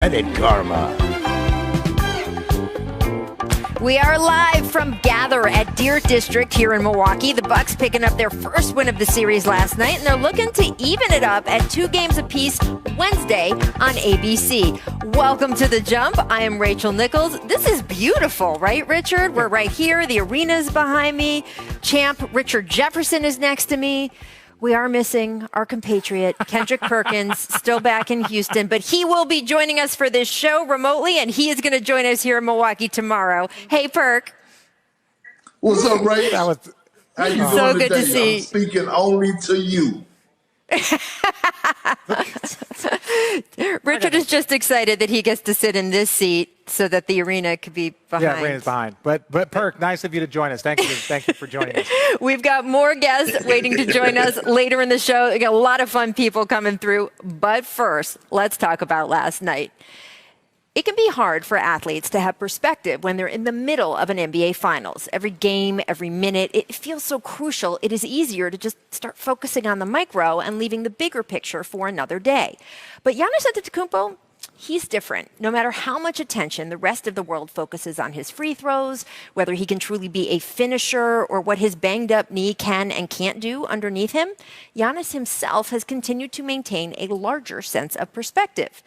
Planet Karma. We are live from Gather at Deer District here in Milwaukee. The Bucks picking up their first win of the series last night, and they're looking to even it up at 2 games apiece Wednesday on ABC. Welcome to The Jump. I am Rachel Nichols. This is beautiful, right, Richard? We're right here. The arena's behind me. Champ Richard Jefferson is next to me. We are missing our compatriot, Kendrick Perkins, still back in Houston, but he will be joining us for this show remotely, and he is going to join us here in Milwaukee tomorrow. Hey, Perk. What's up, Ray? How you doing so today? Good to see. I'm speaking only to you. Richard is just excited that he gets to sit in this seat so that the arena could be behind. Yeah, arena's behind. But Perk, nice of you to join us. Thank you for joining us. We've got more guests waiting to join us later in the show. We got a lot of fun people coming through. But first, let's talk about last night. It can be hard for athletes to have perspective when they're in the middle of an NBA Finals. Every game, every minute, it feels so crucial. It is easier to just start focusing on the micro and leaving the bigger picture for another day. But Giannis Antetokounmpo, he's different. No matter how much attention the rest of the world focuses on his free throws, whether he can truly be a finisher or what his banged-up knee can and can't do underneath him, Giannis himself has continued to maintain a larger sense of perspective.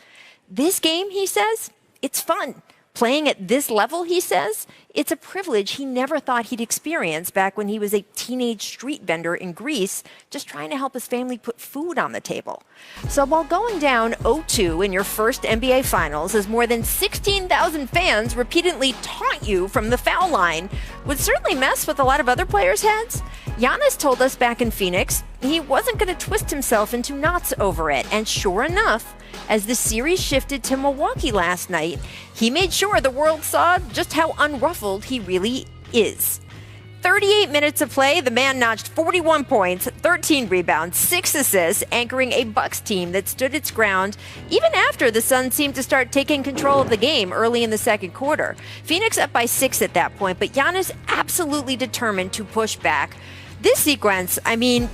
This game, he says, it's fun. Playing at this level, he says, it's a privilege he never thought he'd experience back when he was a teenage street vendor in Greece, just trying to help his family put food on the table. So while going down 0-2 in your first NBA Finals as more than 16,000 fans repeatedly taunt you from the foul line would certainly mess with a lot of other players' heads, Giannis told us back in Phoenix he wasn't going to twist himself into knots over it. And sure enough, as the series shifted to Milwaukee last night, he made sure the world saw just how unruffled he really is. 38 minutes of play, the man notched 41 points, 13 rebounds, 6 assists, anchoring a Bucks team that stood its ground even after the Suns seemed to start taking control of the game early in the second quarter. Phoenix up by 6 at that point, but Giannis absolutely determined to push back. This sequence,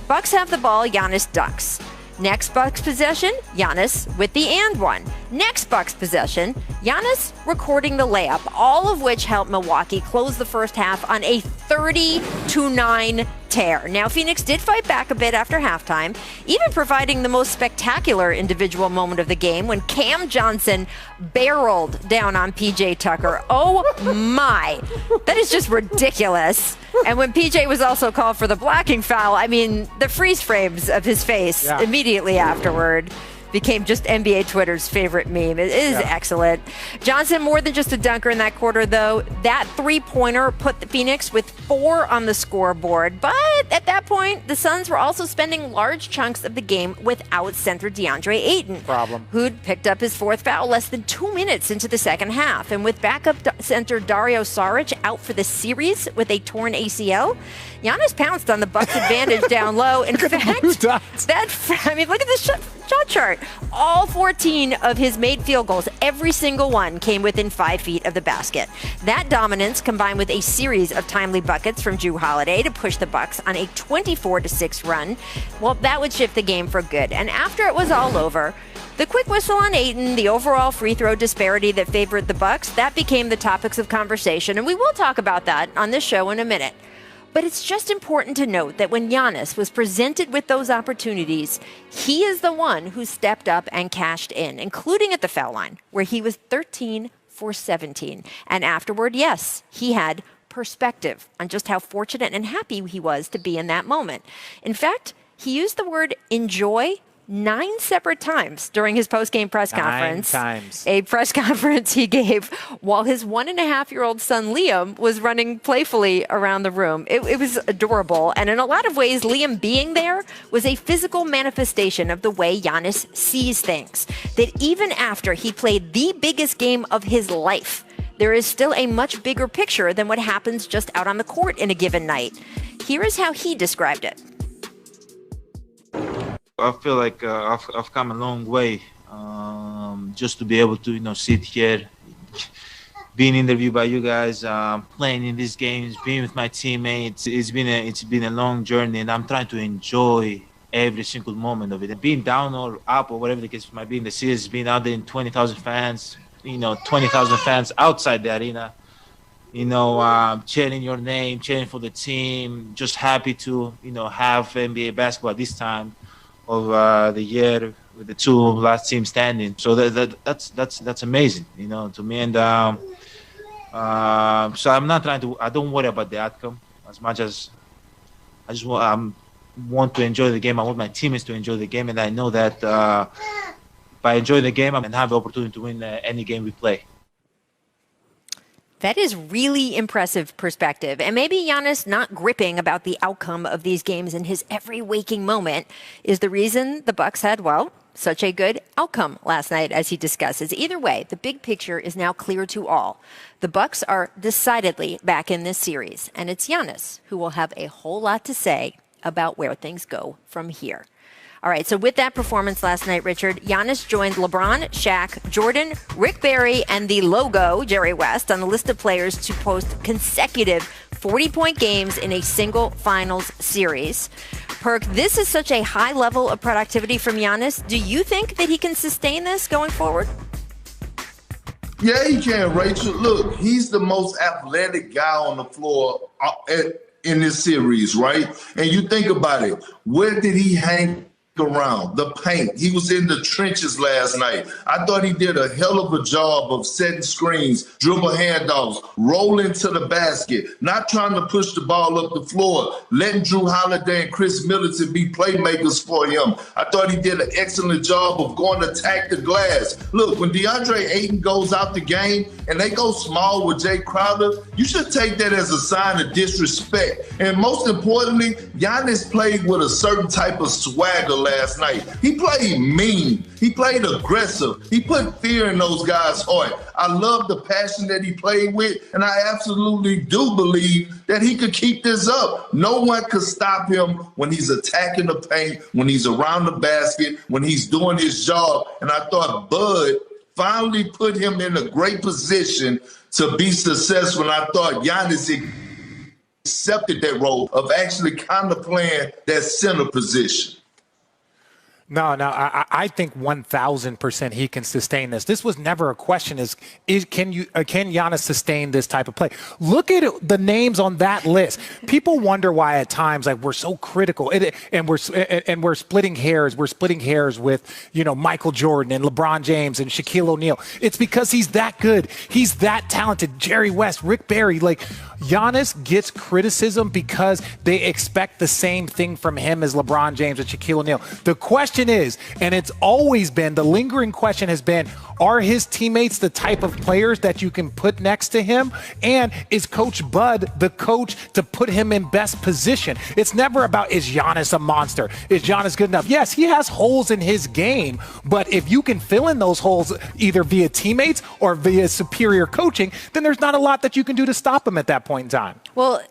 Bucks have the ball, Giannis ducks. Next Bucks possession, Giannis with the and one. Next Bucks possession, Giannis recording the layup, all of which helped Milwaukee close the first half on a 30-9 tear. Now, Phoenix did fight back a bit after halftime, even providing the most spectacular individual moment of the game when Cam Johnson barreled down on PJ Tucker. Oh my, that is just ridiculous. And when PJ was also called for the blocking foul, the freeze frames of his face immediately afterward became just NBA Twitter's favorite meme. It is excellent. Johnson, more than just a dunker in that quarter, though. That three-pointer put the Phoenix with 4 on the scoreboard. But at that point, the Suns were also spending large chunks of the game without center DeAndre Ayton, who'd picked up his 4th foul less than 2 minutes into the second half. And with backup center Dario Saric out for the series with a torn ACL, Giannis pounced on the Bucks' advantage down low. In fact, look at this shot chart. All 14 of his made field goals, every single one, came within 5 feet of the basket. That dominance, combined with a series of timely buckets from Jrue Holiday to push the Bucks on a 24-6 run, well, that would shift the game for good. And after it was all over, the quick whistle on Ayton, the overall free throw disparity that favored the Bucks, that became the topics of conversation, and we will talk about that on this show in a minute. But it's just important to note that when Giannis was presented with those opportunities, he is the one who stepped up and cashed in, including at the foul line, where he was 13 for 17. And afterward, yes, he had perspective on just how fortunate and happy he was to be in that moment. In fact, he used the word enjoy 9 separate times during his post-game press conference. 9 times. A press conference he gave while his 1.5-year-old son Liam was running playfully around the room. It was adorable. And in a lot of ways, Liam being there was a physical manifestation of the way Giannis sees things. That even after he played the biggest game of his life, there is still a much bigger picture than what happens just out on the court in a given night. Here is how he described it. I feel like I've come a long way just to be able to, sit here, being interviewed by you guys, playing in these games, being with my teammates. It's been a long journey, and I'm trying to enjoy every single moment of it. And being down or up or whatever the case might be in the series, being out there in 20,000 fans, 20,000 fans outside the arena, chanting your name, chanting for the team, just happy to, have NBA basketball at this time of the year with the two last teams standing. So that's amazing, to me. And so I don't worry about the outcome as much as I just want to enjoy the game. I want my teammates to enjoy the game. And I know that by enjoying the game, I can have the opportunity to win any game we play. That is really impressive perspective. And maybe Giannis not gripping about the outcome of these games in his every waking moment is the reason the Bucks had, such a good outcome last night, as he discusses. Either way, the big picture is now clear to all. The Bucks are decidedly back in this series, and it's Giannis who will have a whole lot to say about where things go from here. All right, so with that performance last night, Richard, Giannis joined LeBron, Shaq, Jordan, Rick Barry, and the logo, Jerry West, on the list of players to post consecutive 40-point games in a single finals series. Perk, this is such a high level of productivity from Giannis. Do you think that he can sustain this going forward? Yeah, he can, Rachel. Look, he's the most athletic guy on the floor in this series, right? And you think about it, where did he hang around? The paint. He was in the trenches last night. I thought he did a hell of a job of setting screens, dribble handoffs, rolling to the basket, not trying to push the ball up the floor, letting Drew Holiday and Chris Middleton be playmakers for him. I thought he did an excellent job of going to attack the glass. Look, when DeAndre Ayton goes out the game and they go small with Jay Crowder, you should take that as a sign of disrespect. And most importantly, Giannis played with a certain type of swagger last night. He played mean. He played aggressive. He put fear in those guys' heart. I love the passion that he played with, and I absolutely do believe that he could keep this up. No one could stop him when he's attacking the paint, when he's around the basket, when he's doing his job. And I thought Bud finally put him in a great position to be successful. And I thought Giannis accepted that role of actually kind of playing that center position. No, I think 1,000% he can sustain this. This was never a question can Giannis sustain this type of play? Look at the names on that list. People wonder why at times we're so critical and we're splitting hairs. We're splitting hairs with, Michael Jordan and LeBron James and Shaquille O'Neal. It's because he's that good. He's that talented. Jerry West, Rick Barry, Giannis gets criticism because they expect the same thing from him as LeBron James and Shaquille O'Neal. The question is, and it's always been, the lingering question has been, are his teammates the type of players that you can put next to him? And is Coach Bud the coach to put him in best position? It's never about, is Giannis a monster? Is Giannis good enough? Yes, he has holes in his game, but if you can fill in those holes either via teammates or via superior coaching, then there's not a lot that you can do to stop him at that point in time. Well,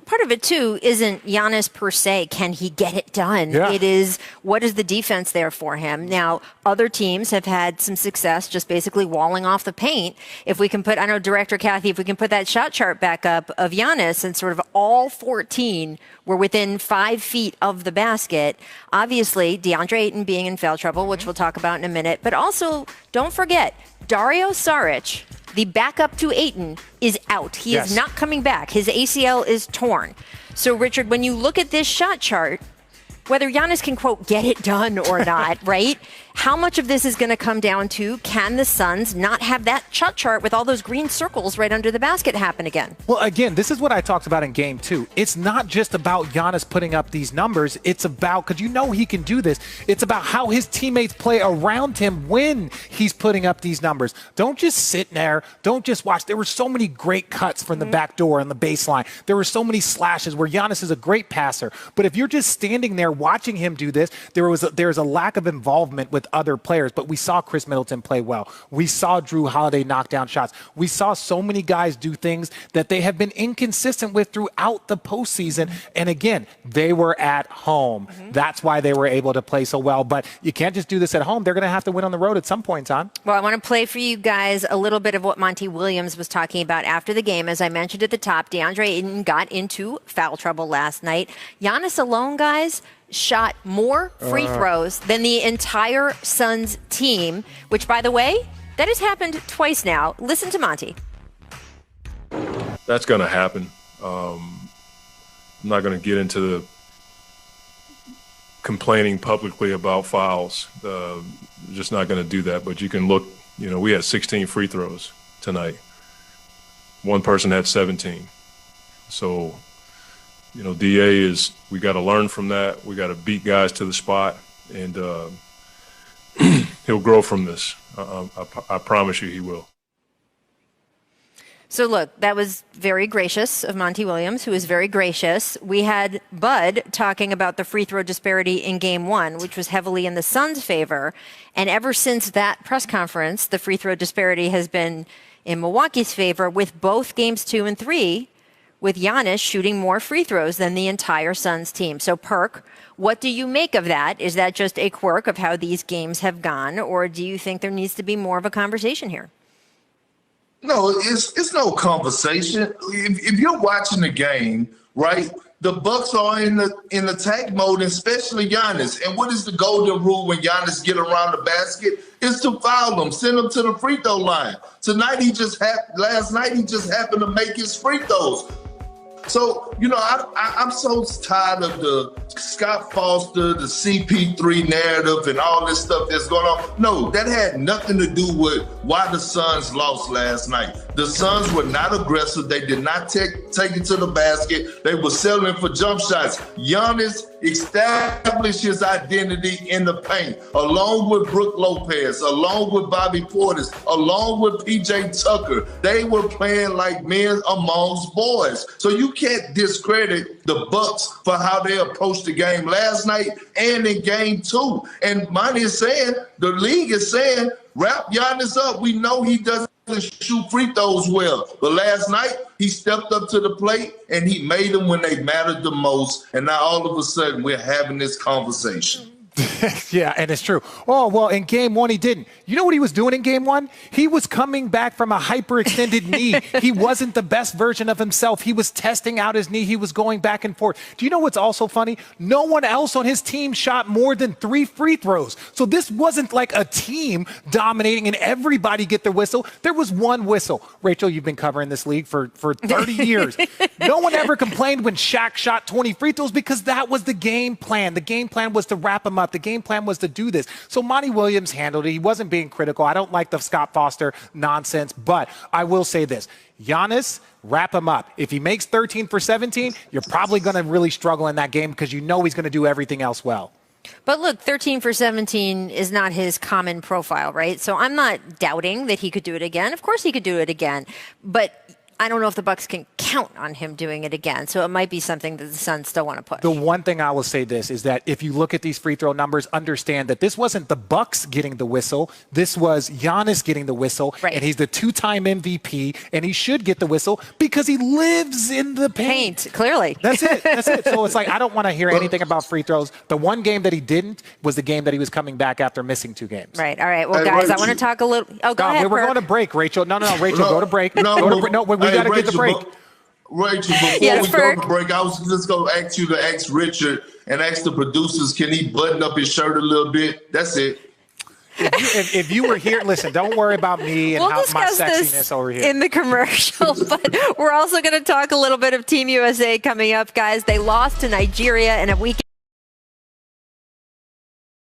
part of it, too, isn't Giannis per se. Can he get it done? Yeah. It is, what is the defense there for him? Now, other teams have had some success just basically walling off the paint. If we can put, I know, Director Kathy, if we can put that shot chart back up of Giannis and sort of all 14 were within 5 feet of the basket. Obviously, DeAndre Ayton being in foul trouble, which we'll talk about in a minute. But also, don't forget, Dario Saric, the backup to Ayton, is out. He is not coming back. His ACL is torn. So, Richard, when you look at this shot chart, whether Giannis can, quote, get it done or not, right? How much of this is going to come down to, can the Suns not have that shot chart with all those green circles right under the basket happen again? Well, again, this is what I talked about in game 2. It's not just about Giannis putting up these numbers. It's about, because he can do this, it's about how his teammates play around him when he's putting up these numbers. Don't just sit there. Don't just watch. There were so many great cuts from the back door and the baseline. There were so many slashes where Giannis is a great passer. But if you're just standing there watching him do this, there's a lack of involvement with other players. But we saw Chris Middleton play well. We saw Drew Holiday knock down shots. We saw so many guys do things that they have been inconsistent with throughout the postseason. And again, they were at home. That's why they were able to play so well. But you can't just do this at home. They're going to have to win on the road at some point in time. Well, I want to play for you guys a little bit of what Monty Williams was talking about after the game. As I mentioned at the top, DeAndre Ayton got into foul trouble last night. Giannis alone, guys, shot more free throws than the entire Suns team, which, by the way, that has happened twice now. Listen to Monty. That's going to happen. I'm not going to get into the complaining publicly about fouls. Just not going to do that. But you can look, we had 16 free throws tonight. One person had 17. So, DA we got to learn from that. We got to beat guys to the spot, and he'll grow from this. I promise you he will. So look, that was very gracious of Monty Williams, who is very gracious. We had Bud talking about the free throw disparity in game one, which was heavily in the Suns' favor. And ever since that press conference, the free throw disparity has been in Milwaukee's favor, with both games 2 and 3, with Giannis shooting more free throws than the entire Suns team. So Perk, what do you make of that? Is that just a quirk of how these games have gone, or do you think there needs to be more of a conversation here? No, it's no conversation. If you're watching the game, right, the Bucks are in attack mode, especially Giannis. And what is the golden rule when Giannis get around the basket? It's to foul him, send him to the free throw line. Last night he just happened to make his free throws. So, I'm so tired of the Scott Foster, the CP3 narrative and all this stuff that's going on. No, that had nothing to do with why the Suns lost last night. The Suns were not aggressive. They did not take it to the basket. They were settling for jump shots. Giannis established his identity in the paint, along with Brook Lopez, along with Bobby Portis, along with PJ Tucker. They were playing like men amongst boys. So you can't discredit the Bucks for how they approached the game last night and in game 2. And Monty is saying, the league is saying, wrap Giannis up. We know he doesn't shoot free throws well. But last night, he stepped up to the plate and he made them when they mattered the most. And now all of a sudden, we're having this conversation. Yeah, and it's true. Oh, well, in game 1, he didn't. You know what he was doing in game 1? He was coming back from a hyperextended knee. He wasn't the best version of himself. He was testing out his knee. He was going back and forth. Do you know what's also funny? No one else on his team shot more than 3 free throws. So this wasn't like a team dominating and everybody get their whistle. There was one whistle. Rachel, you've been covering this league for 30 years. No one ever complained when Shaq shot 20 free throws because that was the game plan. The game plan was to wrap him up. The game plan was to do this. So Monty Williams handled it. He wasn't being critical. I don't like the Scott Foster nonsense, but I will say this. Giannis, wrap him up. If he makes 13 for 17, you're probably going to really struggle in that game because you know he's going to do everything else well. But look, 13 for 17 is not his common profile, right? So I'm not doubting that he could do it again. Of course he could do it again. But I don't know if the Bucks can count on him doing it again. So it might be something that the Suns still want to push. The one thing I will say this is that if you look at these free throw numbers, understand that this wasn't the Bucks getting the whistle. This was Giannis getting the whistle. Right. And he's the 2-time MVP. And he should get the whistle because he lives in the paint. Clearly. That's it. That's it. So it's like, I don't want to hear anything about free throws. The one game that he didn't was the game that he was coming back after missing 2 games. Right. All right. Well, guys, I want to talk a little. Oh, go ahead. We're going to break, Rachel. No, Rachel, go to break. We got to get the break. Rachel, before we go to break, I was just going to ask you to ask Richard and ask the producers, can he button up his shirt a little bit? That's it. If you were here, listen, don't worry about me and how my sexiness over here. In the commercial, but we're also going to talk a little bit of Team USA coming up, guys. They lost to Nigeria in a weekend.